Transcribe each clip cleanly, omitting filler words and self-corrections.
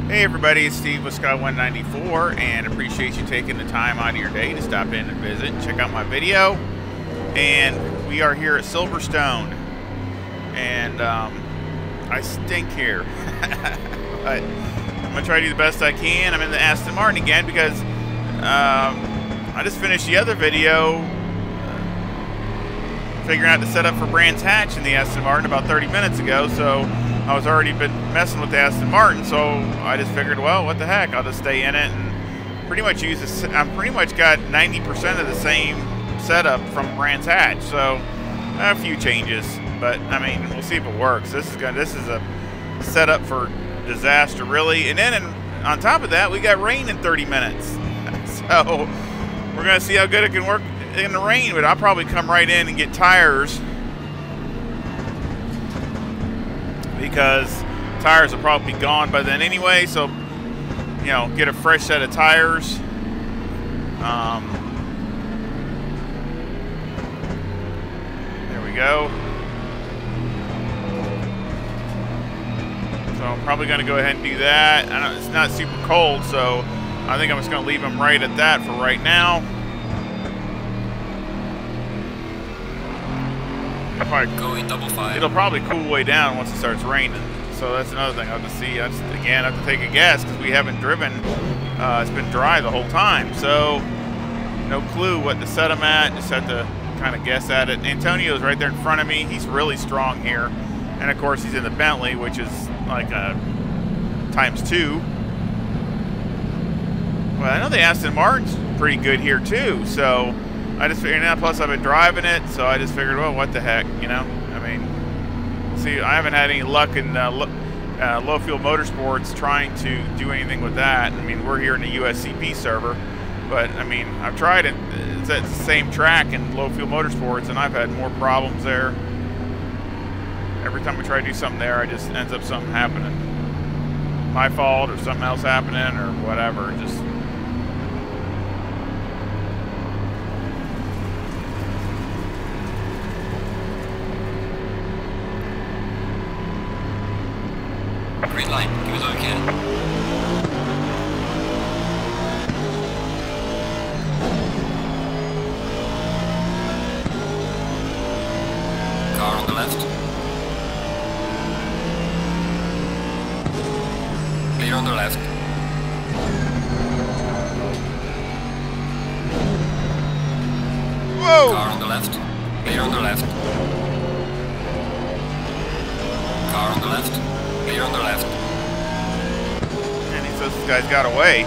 Hey everybody, it's Steve with Sky194, and appreciate you taking the time out of your day to stop in and visit and check out my video. And we are here at Silverstone, and I stink here, but I'm gonna try to do the best I can. I'm in the Aston Martin again because I just finished the other video figuring out the setup for Brands Hatch in the Aston Martin about 30 minutes ago, so I was already been messing with the Aston Martin, so I just figured, well, what the heck, I'll just stay in it and pretty much use this. I'm pretty much got 90% of the same setup from Brands Hatch, so a few changes, but I mean, we'll see if it works. This is a setup for disaster, really. And then on top of that, we got rain in 30 minutes, so we're gonna see how good it can work in the rain. But I'll probably come right in and get tires, because tires will probably be gone by then anyway, so you know, get a fresh set of tires. There we go. So I'm probably going to go ahead and do that. I know it's not super cold, so I think I'm just going to leave them right at that for right now. It'll probably cool way down once it starts raining. So that's another thing. I'll just see. Again, I have to take a guess because we haven't driven. It's been dry the whole time, so no clue what to set them at. Just have to kind of guess at it. Antonio's right there in front of me. He's really strong here, and of course he's in the Bentley, which is like ×2. Well, I know the Aston Martin's pretty good here too, so I just figured out. Plus, I've been driving it, so I just figured, well, what the heck, you know? I mean, see, I haven't had any luck in low fuel motorsports trying to do anything with that. I mean, we're here in the USCP server, but I mean, I've tried it. It's at the same track in low fuel motorsports, and I've had more problems there. Every time we try to do something there, it just ends up something happening. My fault or something else happening or whatever. Just. Green light, give it all you can. Car on the left. Clear on the left. Whoa! Car on the left. Clear on the left. Car on the left. Clear on the left. And he says this guy's got away.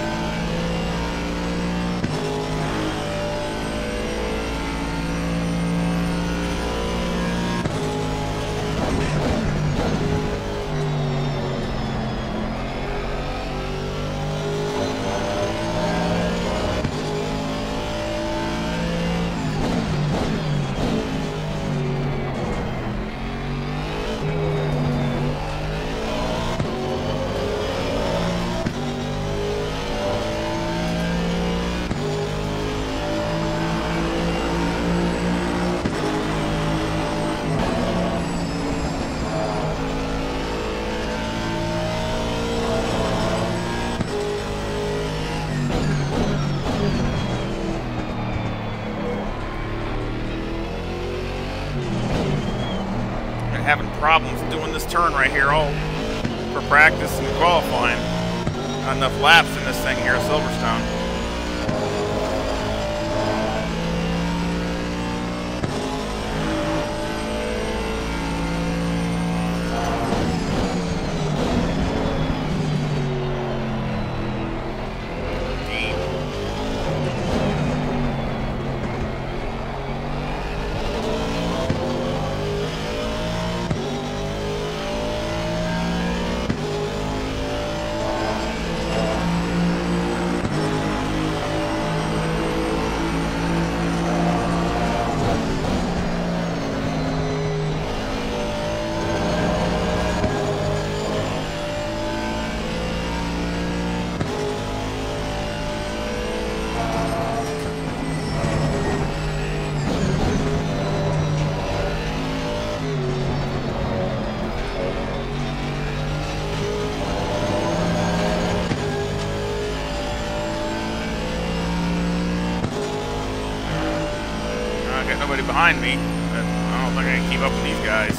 Having problems doing this turn right here all for practice and qualifying. Not enough laps in this thing here at Silverstone. behind me, but I don't think I can keep up with these guys.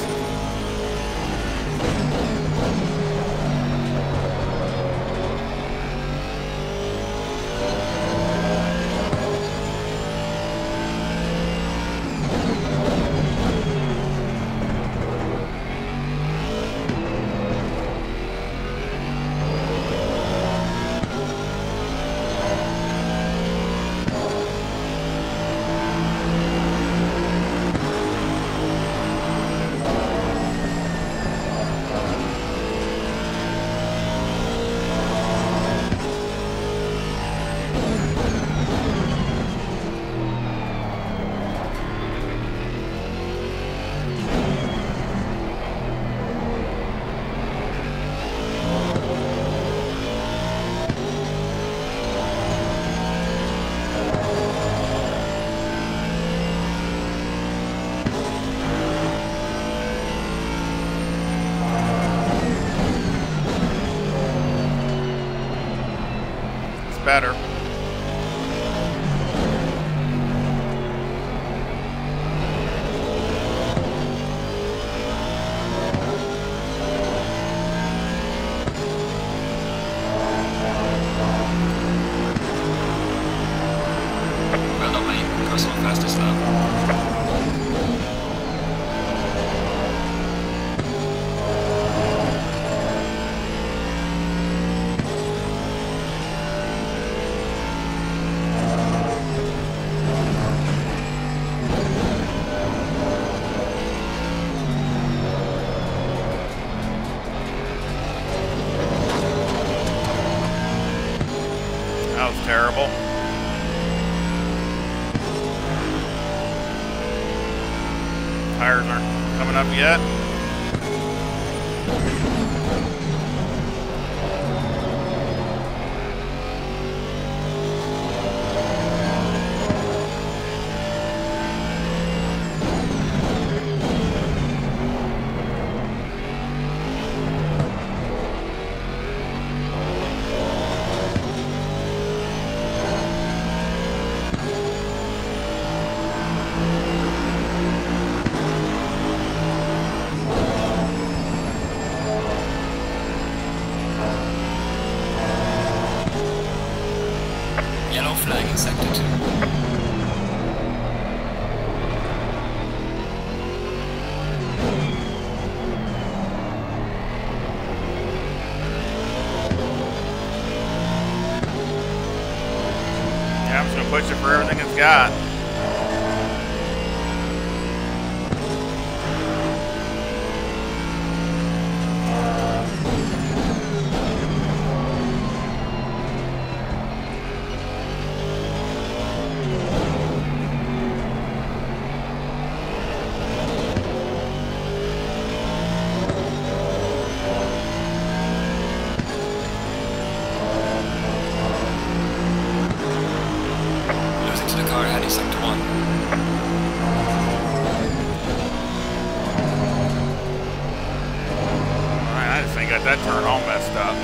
Better. Well done, mate. Personal fastest lap. That was terrible. Tires aren't coming up yet. Yellow flag in sector 2. Yeah, I'm just gonna push it for everything it's got. Losing to the car ahead in sector 1. Alright, I just ain't got that turn all messed up.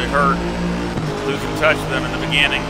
Hurt losing touch with them in the beginning.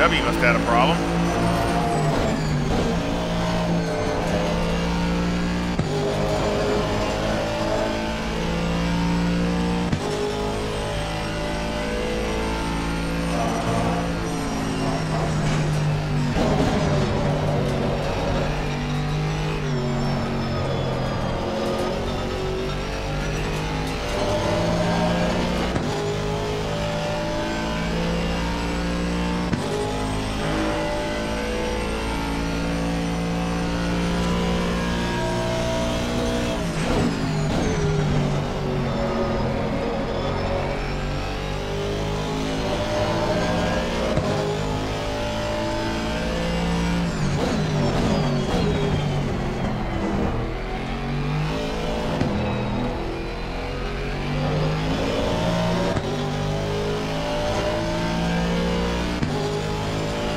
W must have had a problem.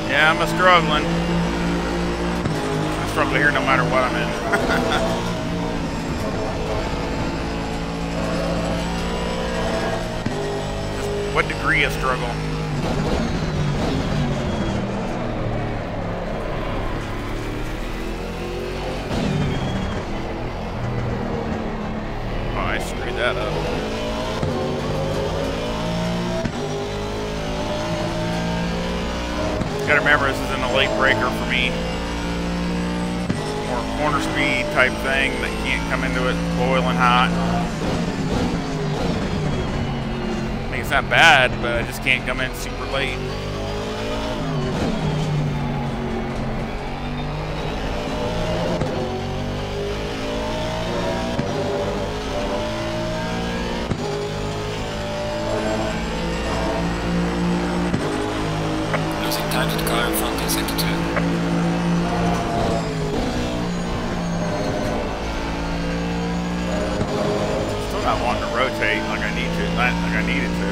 Yeah, I'm struggling. I struggle here no matter what I'm in. Just what degree of struggle? Oh, I screwed that up. Gotta remember, this isn't a late breaker for me. More corner speed type thing that you can't come into it boiling hot. I mean, it's not bad, but I just can't come in super late. Time to the car in front in sector 2. Still not wanting to rotate like I need to, like I needed to.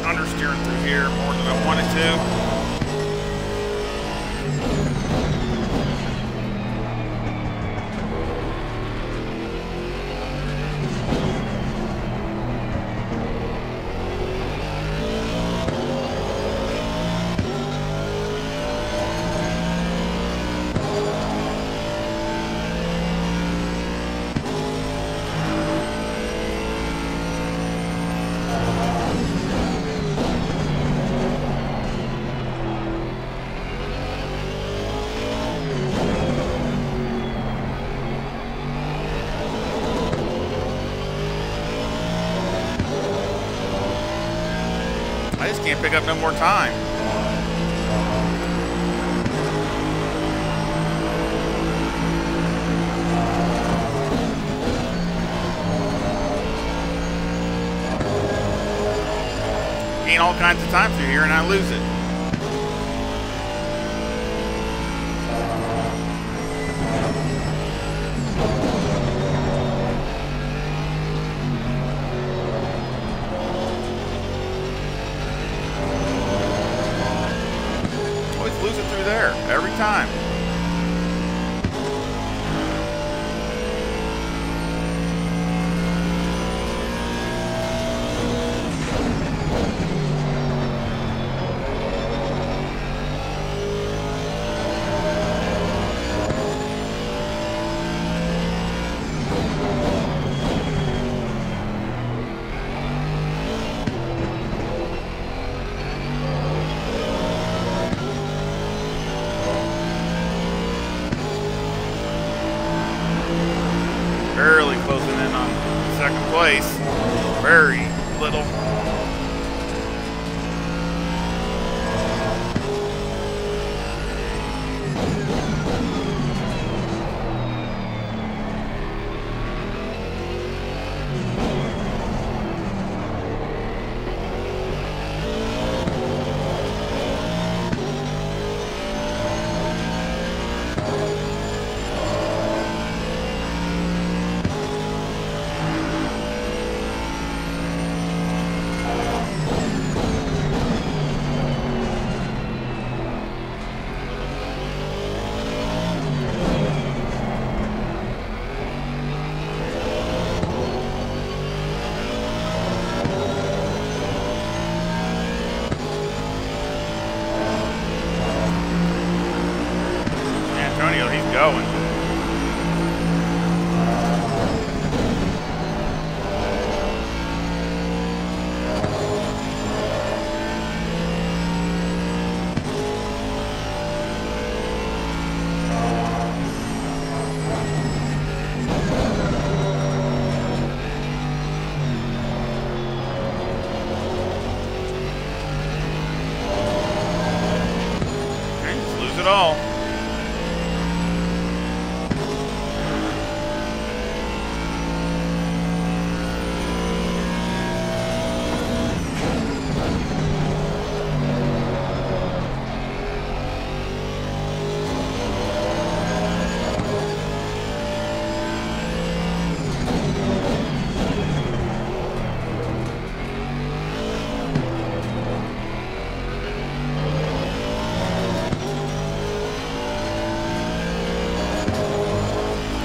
Understeering through here more than I wanted to. I just can't pick up no more time. Gain all kinds of time through here and I lose it. Lose it through there every time. place. Very little. He's going. Okay, just lose it all.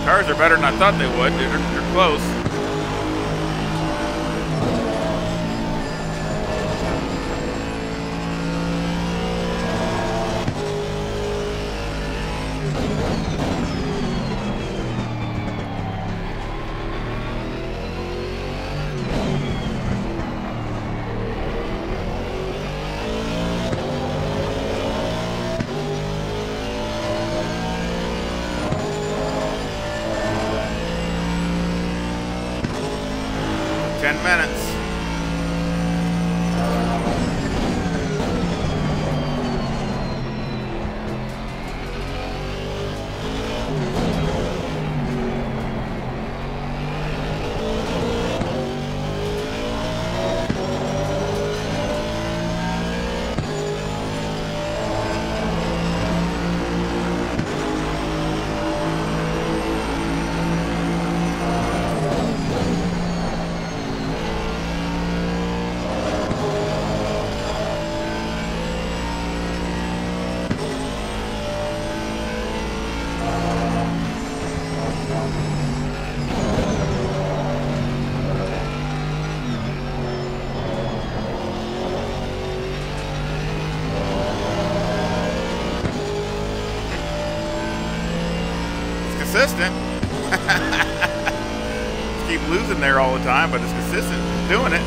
Cars are better than I thought they would. They're close. Minutes. Consistent. Keep losing there all the time, but it's consistent doing it.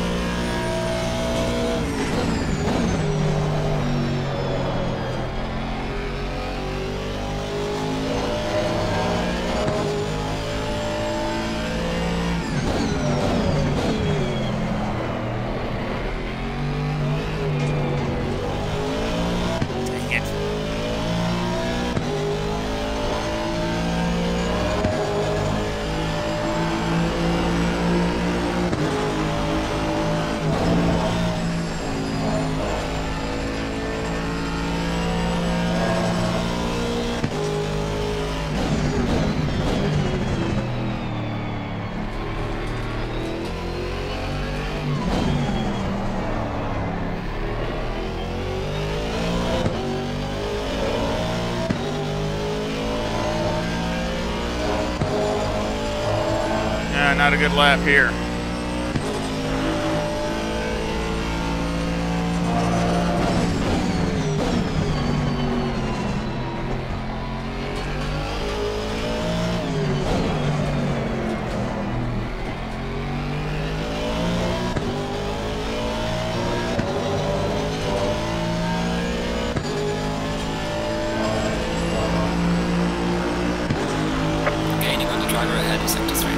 Not a good lap here. Gaining on the driver ahead in sector 3.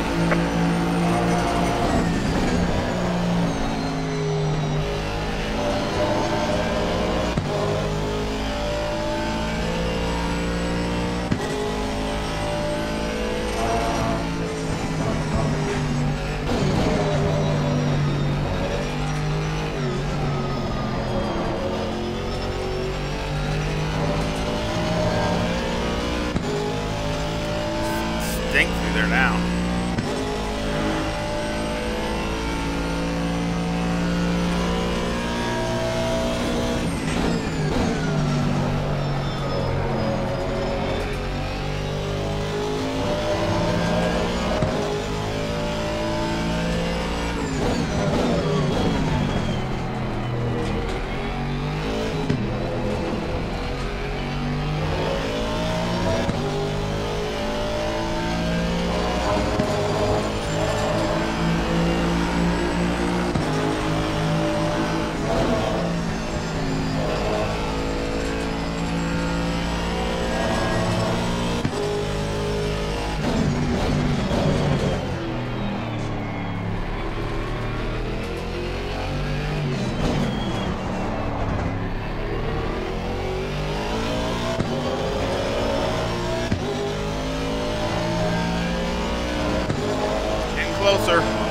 closer.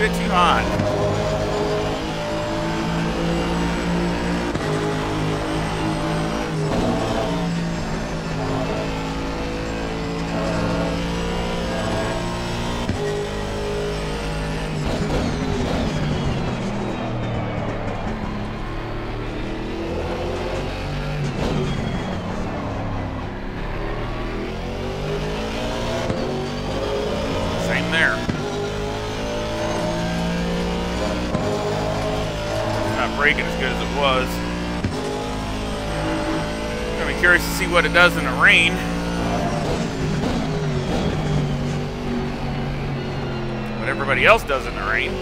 Bit too hot. Same there. Braking as good as it was. I'm gonna be curious to see what it does in the rain. What everybody else does in the rain.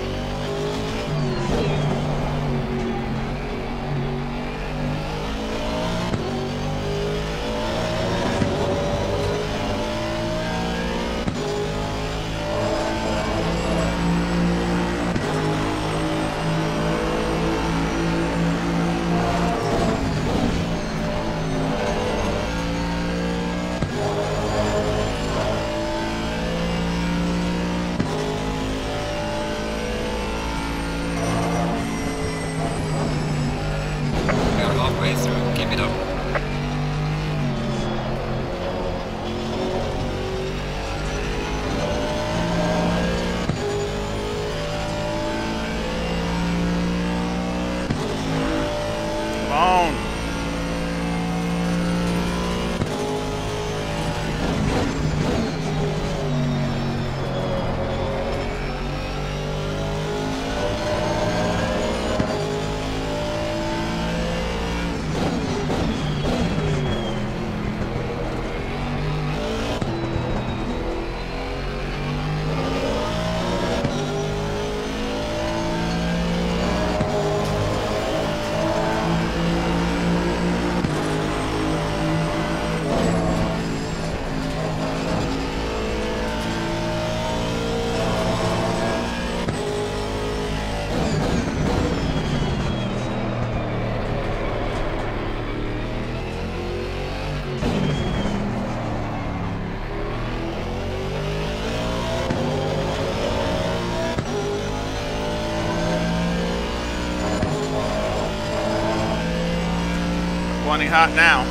Plenty hot now.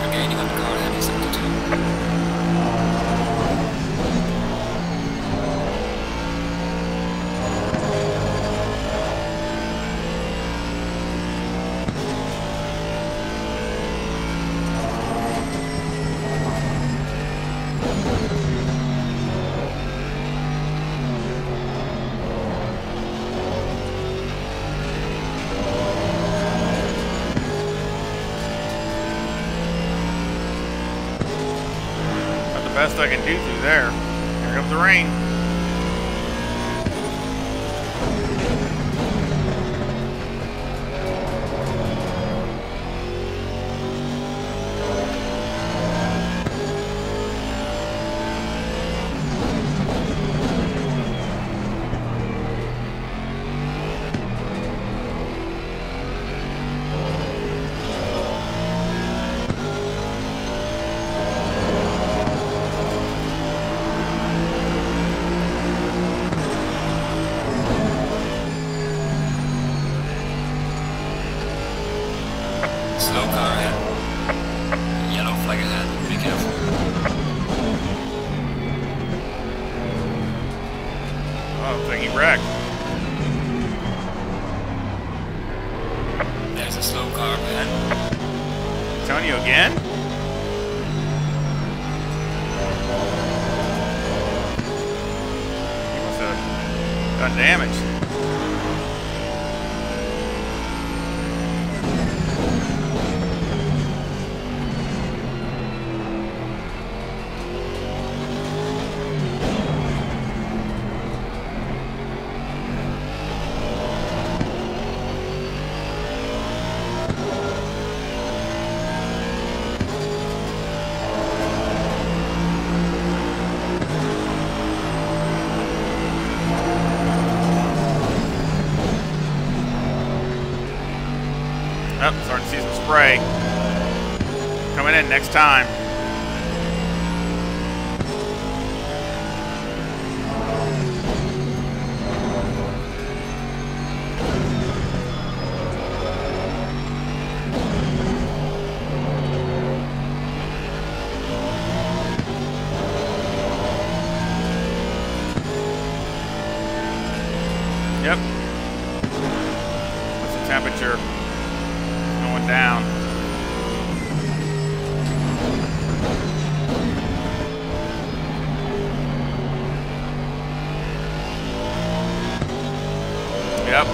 You're gaining on the car, heavy 72. best I can do through there. Here comes the rain. Slow car ahead. Yellow flag ahead. Be careful. Oh, looks like he wrecked. There's a slow car ahead. Antonio again? He must have done damage. Oh, starting to see some spray. Coming in next time. Yep. What's the temperature? Going down. Yep.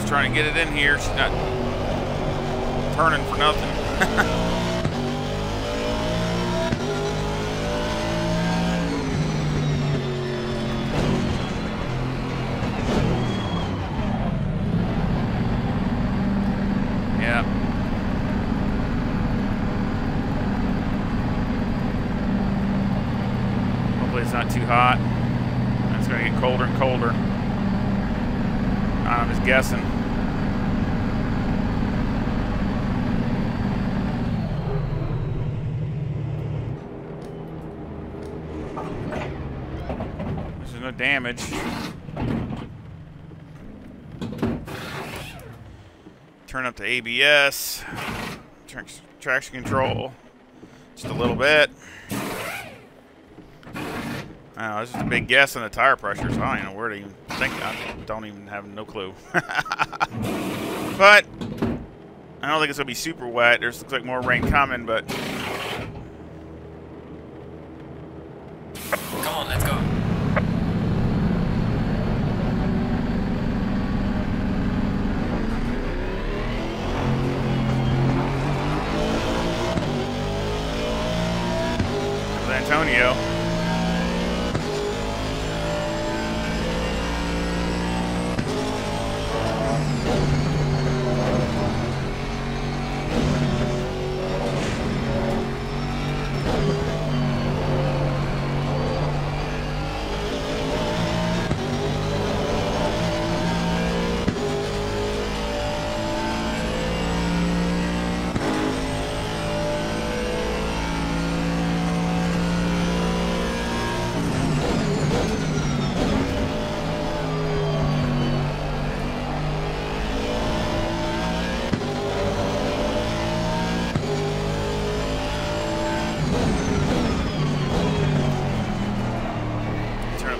Trying to get it in here. She's not turning for nothing. Yeah. Hopefully it's not too hot. It's going to get colder and colder. I'm just guessing. There's no damage. Turn up the ABS. Traction control. Just a little bit. Oh, it's just a big guess on the tire pressure, so I don't even know where to even think. I don't even have no clue. But I don't think it's gonna be super wet. There's looks like more rain coming, but Come on, let's go. Antonio.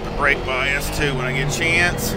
the brake bias too when I get a chance.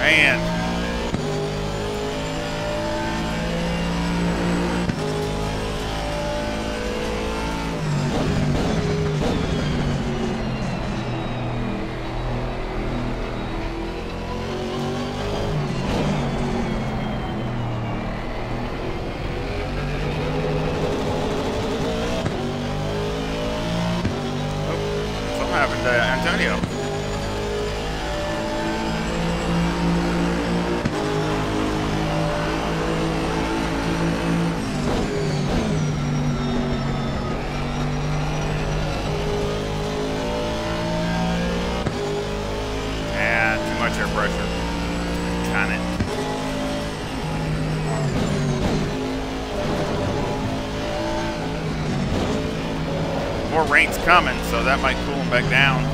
Man. Oh, something happened to Antonio. Air pressure. Got it. More rain's coming, so that might cool them back down.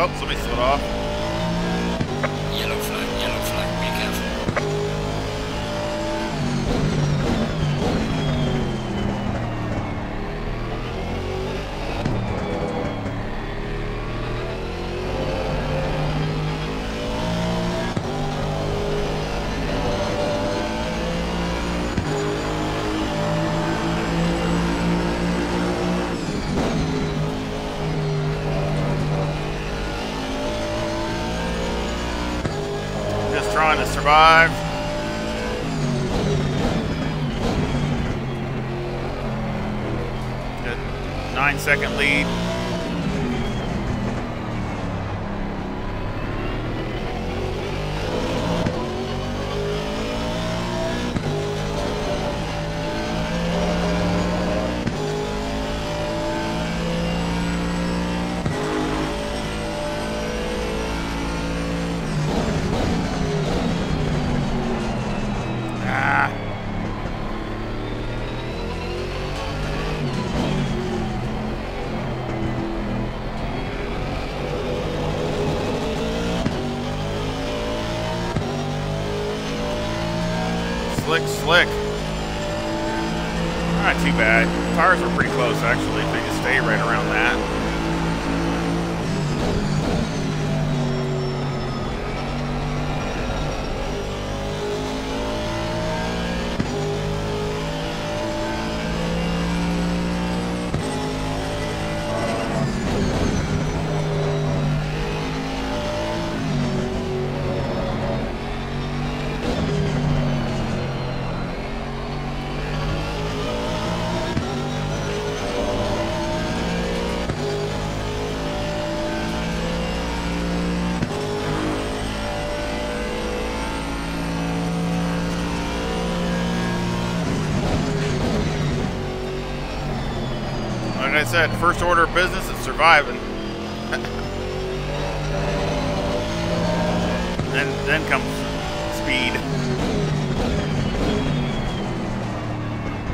Oh, somebody slid off. Yellow flag, be careful. Trying to survive. Good 9-second lead. Slick. Not too bad. Tires were pretty close, actually, if they just stay right around that. Like I said, first order of business is surviving. then comes speed.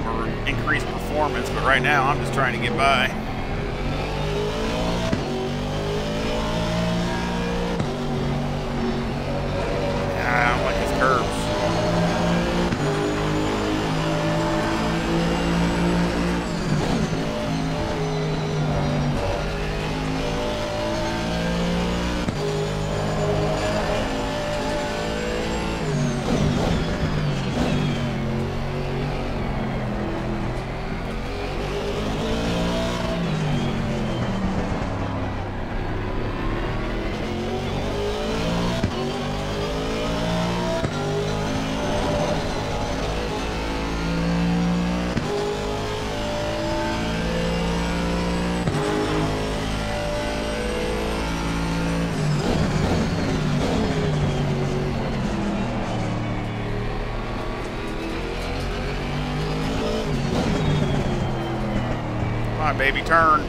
Or increased performance, but right now I'm just trying to get by. I don't like his curves. baby, turn.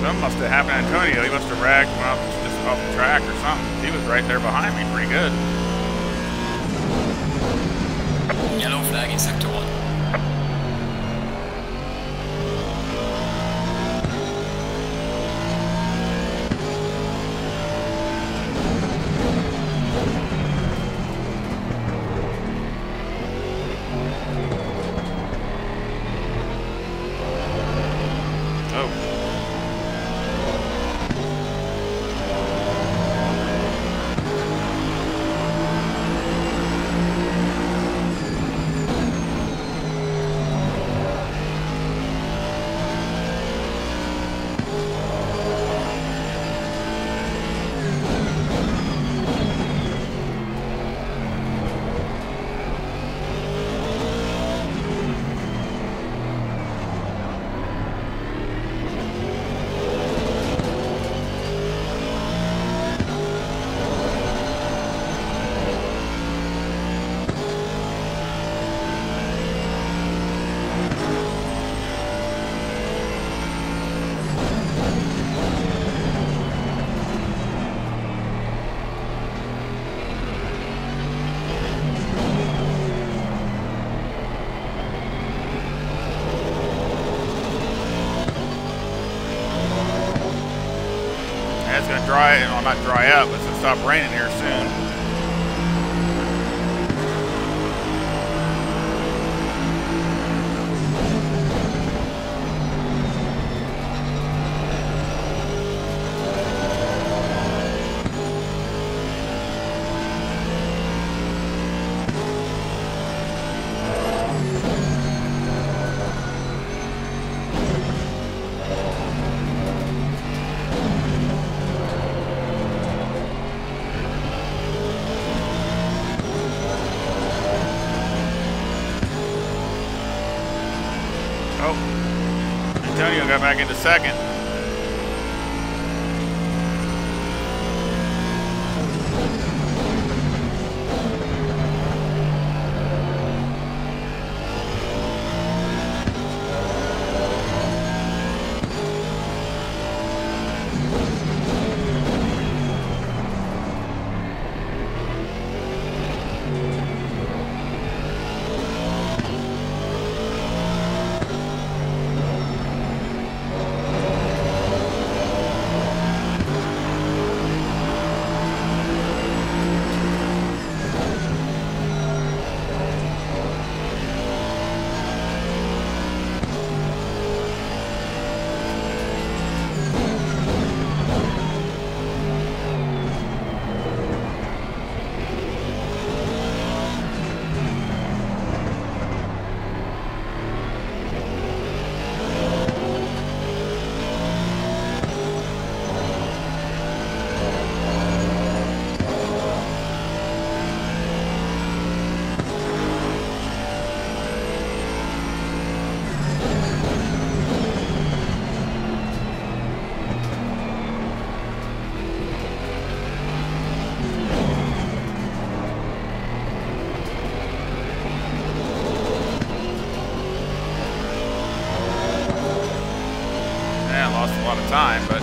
Something must have happened to Antonio. He must have ragged him up just off the track or something. He was right there behind me pretty good. Yellow flag in sector 1. It's going to dry, well, not dry up, but it's going to stop raining here soon. Oh, Antonio got back into second. Lost a lot of time, but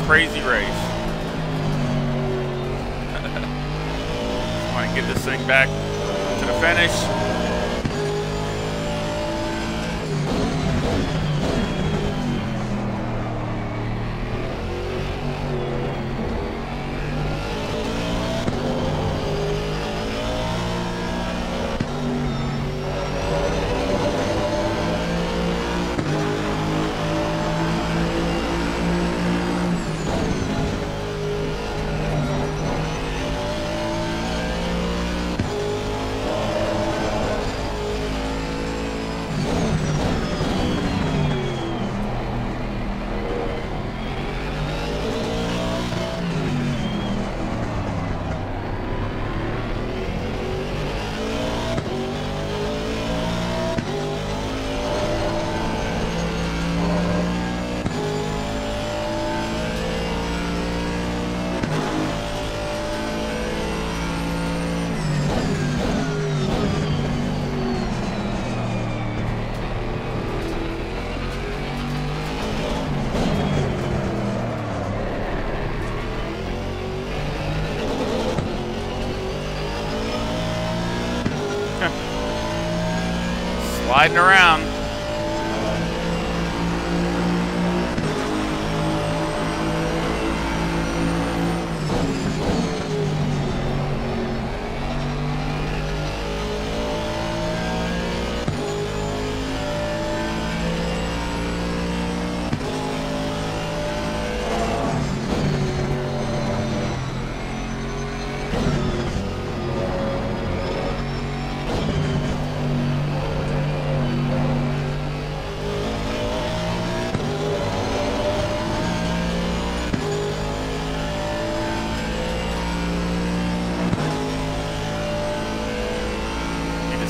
crazy race. Want to get this thing back to the finish. Sliding around.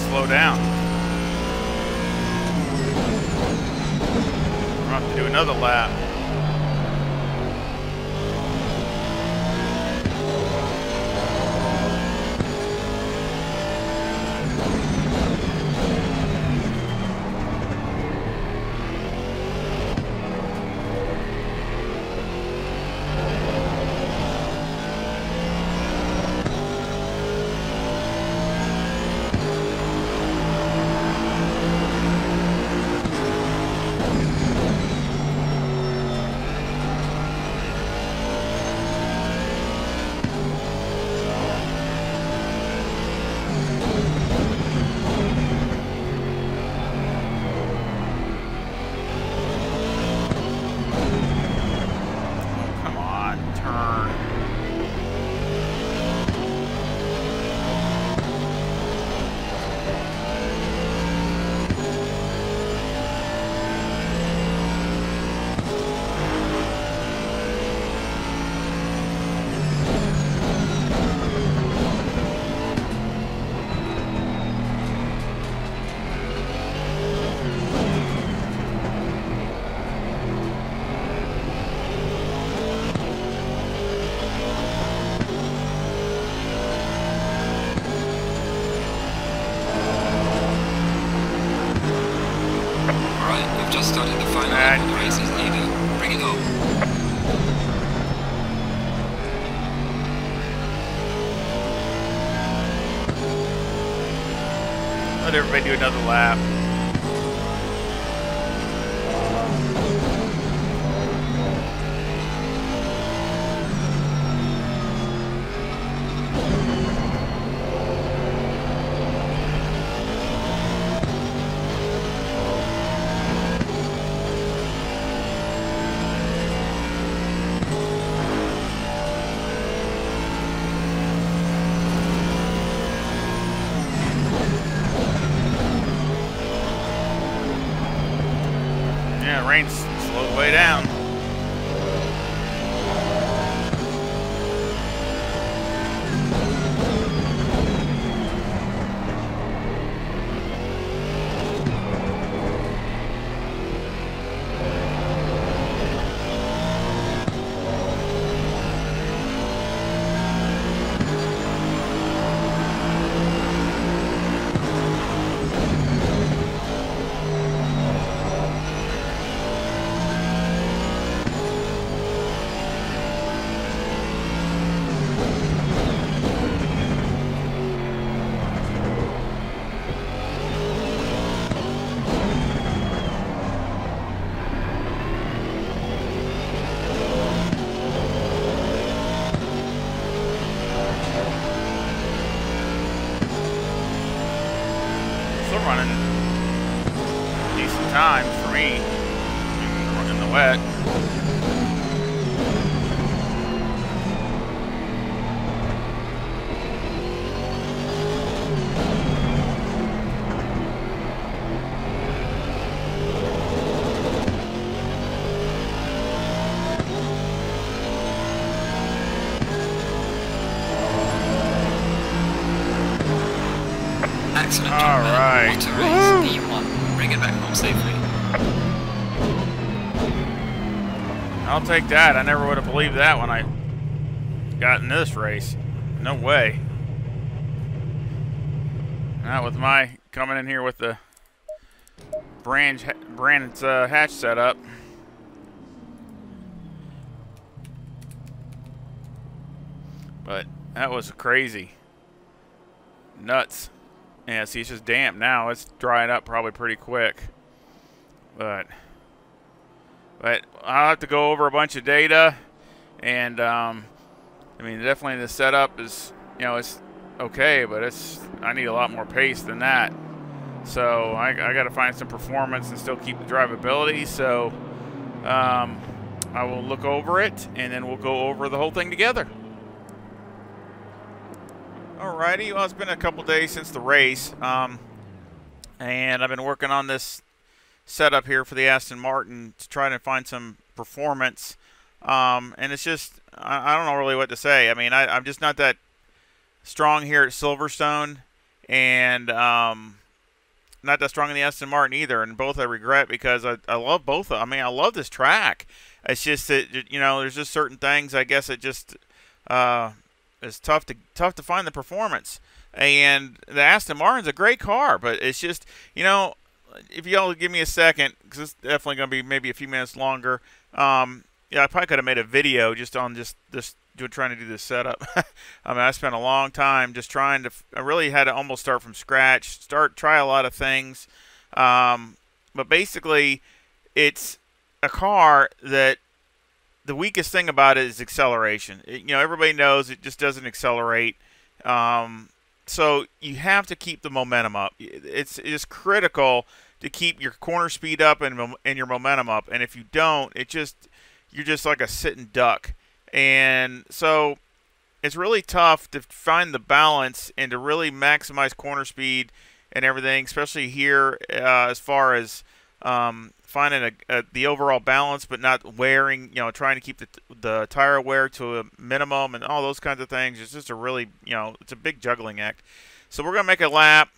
Slow down. We're going to have to do another lap. Just started the final lap of the race is leader. Bring it home. Let everybody do another lap. Yeah, rain's slowed way down. me in the wet. Excellent job, All right. What a race. P1. Bring it back home safely. I'll take that. I never would have believed that when I got in this race. No way. Not with my coming in here with the Brandon's hatch setup. But that was crazy. Nuts. Yeah, see, it's just damp now. It's drying up probably pretty quick. But I'll have to go over a bunch of data. And, I mean, definitely the setup is, you know, it's okay, but I need a lot more pace than that. So I got to find some performance and still keep the drivability. So I will look over it, and then we'll go over the whole thing together. Alrighty, well, it's been a couple days since the race, and I've been working on this setup here for the Aston Martin to try to find some performance, and it's just, I don't know really what to say. I mean, I'm just not that strong here at Silverstone, and not that strong in the Aston Martin either, and both I regret because I love both of them. I mean, I love this track. It's just that, you know, there's just certain things, I guess it just it's tough to find the performance. And the Aston Martin's a great car, but it's just, you know, if y'all give me a second, because it's definitely going to be maybe a few minutes longer. Yeah, I probably could have made a video just on this trying to do this setup. I mean, I spent a long time just trying to. I really had to almost start from scratch, try a lot of things. But basically, it's a car that the weakest thing about it is acceleration. You know, everybody knows it just doesn't accelerate. So you have to keep the momentum up. It's critical to keep your corner speed up and your momentum up. And if you don't, you're just like a sitting duck. And so it's really tough to find the balance and to really maximize corner speed and everything, especially here as far as finding the overall balance, but not wearing, you know, trying to keep the tire wear to a minimum and all those kinds of things. It's just a really, you know, it's a big juggling act. So we're going to make a lap,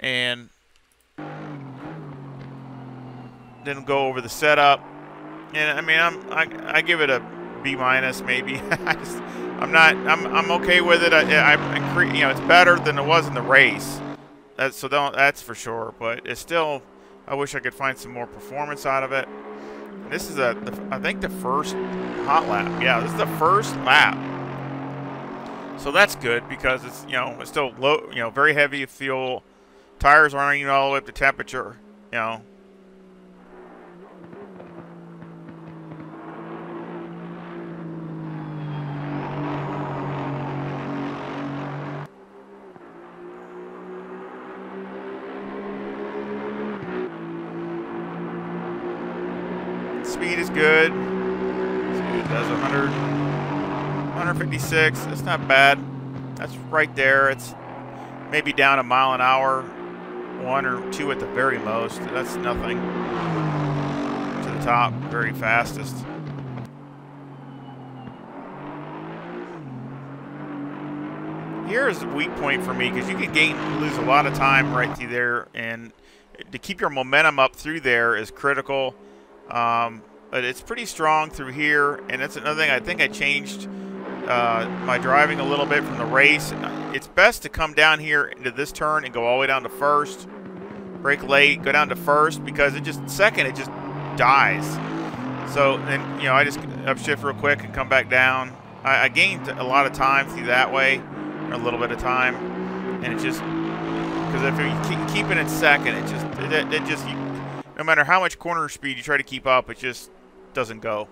and then go over the setup. And I mean, I give it a B- maybe. I'm okay with it. You know, it's better than it was in the race. That's for sure. But it's still, I wish I could find some more performance out of it. This is I think the first hot lap. Yeah, this is the first lap. So that's good because it's, you know, it's still low, you know, very heavy fuel. Tires aren't even all the way up to temperature, you know. Speed is good. It does 156. That's not bad. That's right there. It's maybe down a mile an hour, 1 or 2 at the very most. That's nothing. To the top, very fastest. Here's a weak point for me because you can lose a lot of time right through there, and to keep your momentum up through there is critical. But it's pretty strong through here, and that's another thing. I think I changed my driving a little bit from the race. It's best to come down here into this turn and go all the way down to first. Brake late, go down to first, because it just dies. So then, you know, I just upshift real quick and come back down. I gained a lot of time through that way, or a little bit of time, and it just, because if you keep it in second, it just no matter how much corner speed you try to keep up, it just doesn't go.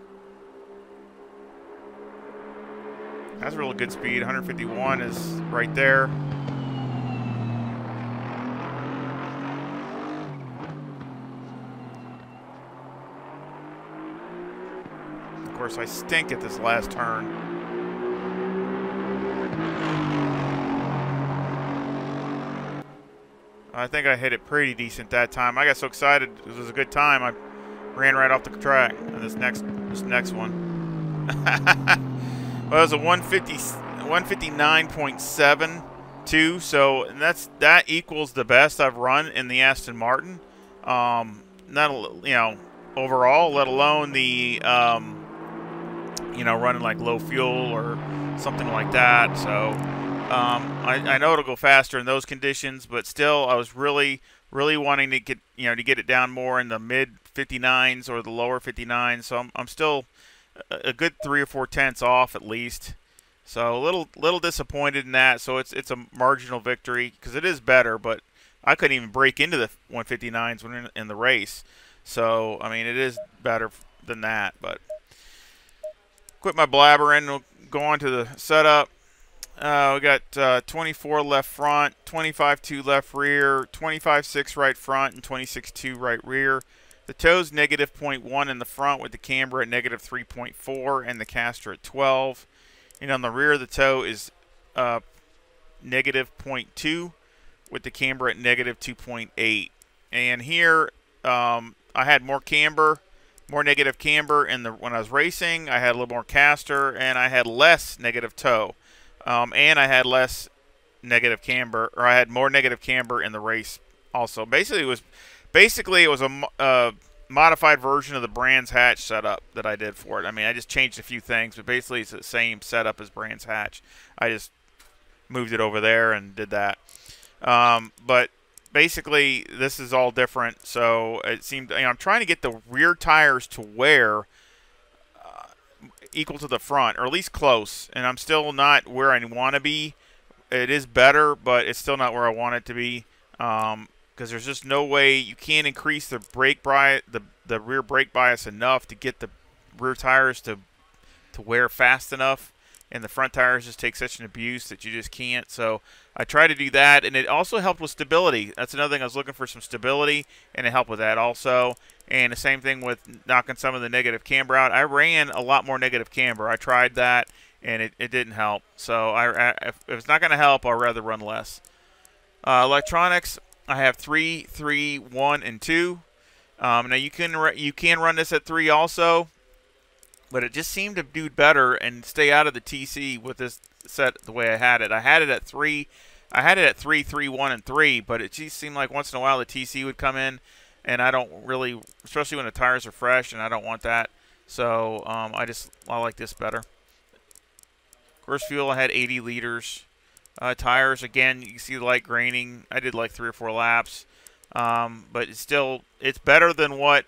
That's a really good speed. 151 is right there. course, I stink at this last turn. I think I hit it pretty decent that time. I got so excited. It was a good time. I ran right off the track on this next one. Well, it was a 159.72. So and that equals the best I've run in the Aston Martin. Not, you know, overall, let alone the you know, running like low fuel or something like that. So I know it'll go faster in those conditions, but still, I was really wanting to get, you know, to get it down more in the mid 59s or the lower 59s. So I'm still a good 3 or 4 tenths off at least. So a little disappointed in that. So it's a marginal victory because it is better, but I couldn't even break into the 159s when in the race. So I mean, it is better than that. But quit my blabbering. We'll go on to the setup. We got 24 left front, 25.2 left rear, 25.6 right front, and 26.2 right rear. The toe's negative 0.1 in the front with the camber at negative 3.4 and the caster at 12. And on the rear, the toe is negative 0.2 with the camber at negative 2.8. And here, I had more camber, more negative camber when I was racing. I had a little more caster, and I had less negative toe. And I had less negative camber, or I had more negative camber in the race also. Basically, it was a modified version of the Brands Hatch setup that I did for it. I mean, I just changed a few things, but basically it's the same setup as Brands Hatch. I just moved it over there and did that. But basically, this is all different. So it seemed, you know, I'm trying to get the rear tires to wear equal to the front, or at least close, and I'm still not where I want to be. It is better, but it's still not where I want it to be, because there's just no way you can't increase the the rear brake bias enough to get the rear tires to wear fast enough, and the front tires just take such an abuse that you just can't. So I tried to do that, and it also helped with stability. That's another thing. I was looking for some stability, and it helped with that also. And the same thing with knocking some of the negative camber out. I ran a lot more negative camber. I tried that, and it didn't help. So if it's not going to help, I'd rather run less. Electronics, I have 3, 3, 1, and 2. Now you can run this at 3 also, but it just seemed to do better and stay out of the TC with this set the way I had it. I had it at 3. I had it at 3, 3, 1, and 3, but it just seemed like once in a while the TC would come in. And I don't really, especially when the tires are fresh, and I don't want that. So I like this better. Course fuel, I had 80 liters. Tires, again, you can see the light graining. I did like 3 or 4 laps. But it's better than what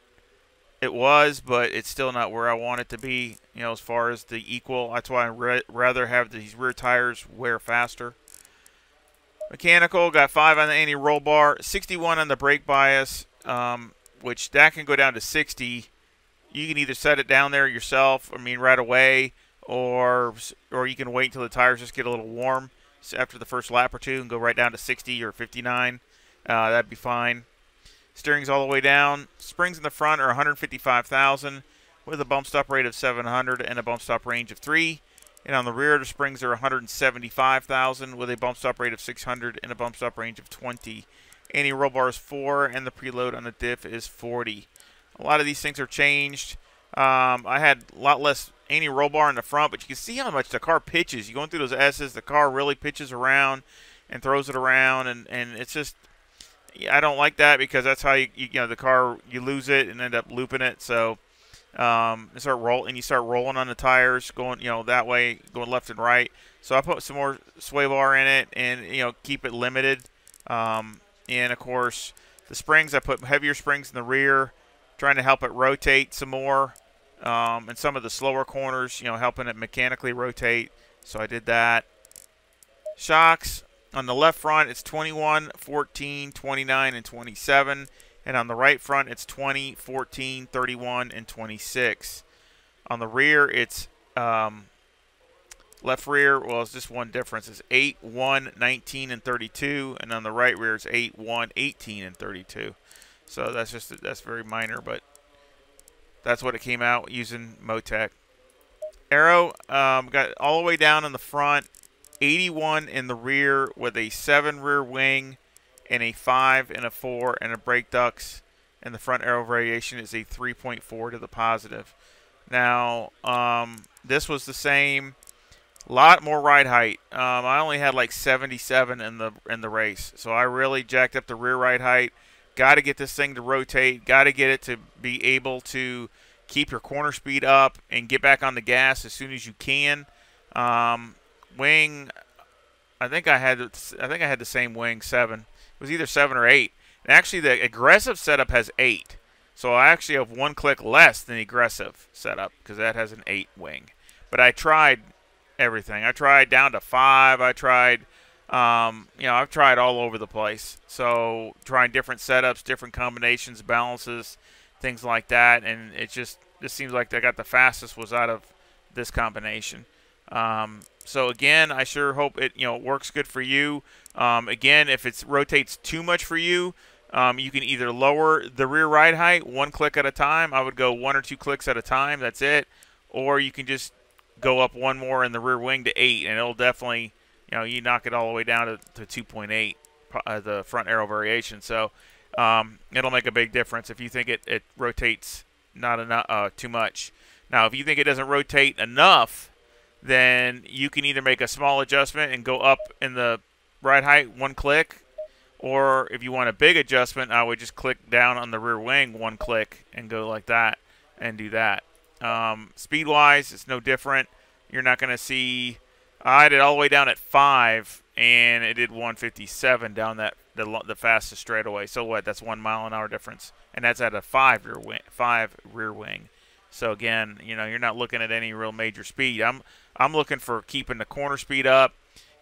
it was, but it's still not where I want it to be, you know, as far as the equal. That's why I'd rather have these rear tires wear faster. Mechanical, got 5 on the anti-roll bar, 61 on the brake bias. Which that can go down to 60. You can either set it down there yourself, I mean right away, or you can wait until the tires just get a little warm after the first lap or two and go right down to 60 or 59. That'd be fine. Steering's all the way down. Springs in the front are 155,000 with a bump stop rate of 700 and a bump stop range of 3. And on the rear, the springs are 175,000 with a bump stop rate of 600 and a bump stop range of 20. Anti-roll bar is 4, and the preload on the diff is 40. A lot of these things are changed. I had a lot less anti-roll bar in the front, but you can see how much the car pitches. You going through those S's, the car really pitches around and throws it around, and it's just, I don't like that because that's how you know the car, you lose it and end up looping it. So you start rolling on the tires, going, you know, that way, going left and right. So I put some more sway bar in it, and, you know, keep it limited. And, of course, the springs, I put heavier springs in the rear, trying to help it rotate some more. And some of the slower corners, you know, helping it mechanically rotate. So I did that. Shocks, on the left front, it's 21, 14, 29, and 27. And on the right front, it's 20, 14, 31, and 26. On the rear, it's left rear, well, it's just one difference. It's 8, 1, 19, and 32. And on the right rear, it's 8, 1, 18, and 32. So that's very minor, but that's what it came out using Motec. Aero got all the way down in the front, 81 in the rear with a 7 rear wing and a 5 and a 4 and a brake ducts. And the front aero variation is a 3.4 to the positive. Now, this was the same. A lot more ride height. I only had like 77 in the race, so I really jacked up the rear ride height. Got to get this thing to rotate. Got to get it to be able to keep your corner speed up and get back on the gas as soon as you can. Wing, I think I had the same wing, 7. It was either 7 or 8. And actually, the aggressive setup has 8, so I actually have 1 click less than the aggressive setup because that has an 8 wing. But I tried everything. I tried down to 5. I tried, I've tried all over the place. So trying different setups, different combinations, balances, things like that, and this seems like they got the fastest was out of this combination. So again, I sure hope it works good for you. Again, if it rotates too much for you, you can either lower the rear ride height 1 click at a time. I would go 1 or 2 clicks at a time. That's it. Or you can just go up 1 more in the rear wing to 8, and it'll definitely, you knock it all the way down to 2.8, the front aero variation. So it'll make a big difference if you think it rotates not enough, too much. Now, if you think it doesn't rotate enough, then you can either make a small adjustment and go up in the ride height 1 click, or if you want a big adjustment, I would just click down on the rear wing 1 click and go like that and do that. Speed-wise, it's no different. You're not going to see. I had it all the way down at 5, and it did 157 down the fastest straightaway. So what? That's 1 mile an hour difference, and that's at a 5 rear wing. So again, you're not looking at any real major speed. I'm looking for keeping the corner speed up,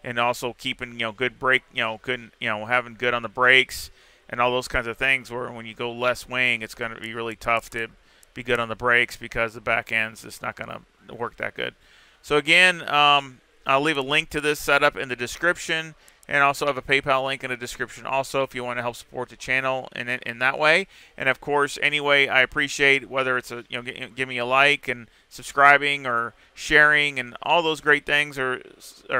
and also keeping good brake, having good on the brakes and all those kinds of things. Where when you go less wing, it's going to be really tough to be good on the brakes because the back end's just not going to work that good. So again, I'll leave a link to this setup in the description, and also have a PayPal link in the description also if you want to help support the channel in that way. And of course, anyway, I appreciate whether it's give me a like and subscribing or sharing and all those great things or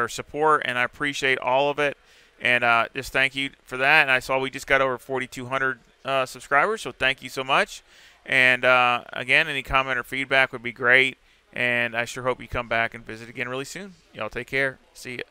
support, and I appreciate all of it. And just thank you for that. And I saw we just got over 4,200 subscribers, so thank you so much. And again, any comment or feedback would be great. And I sure hope you come back and visit again really soon. Y'all take care. See ya.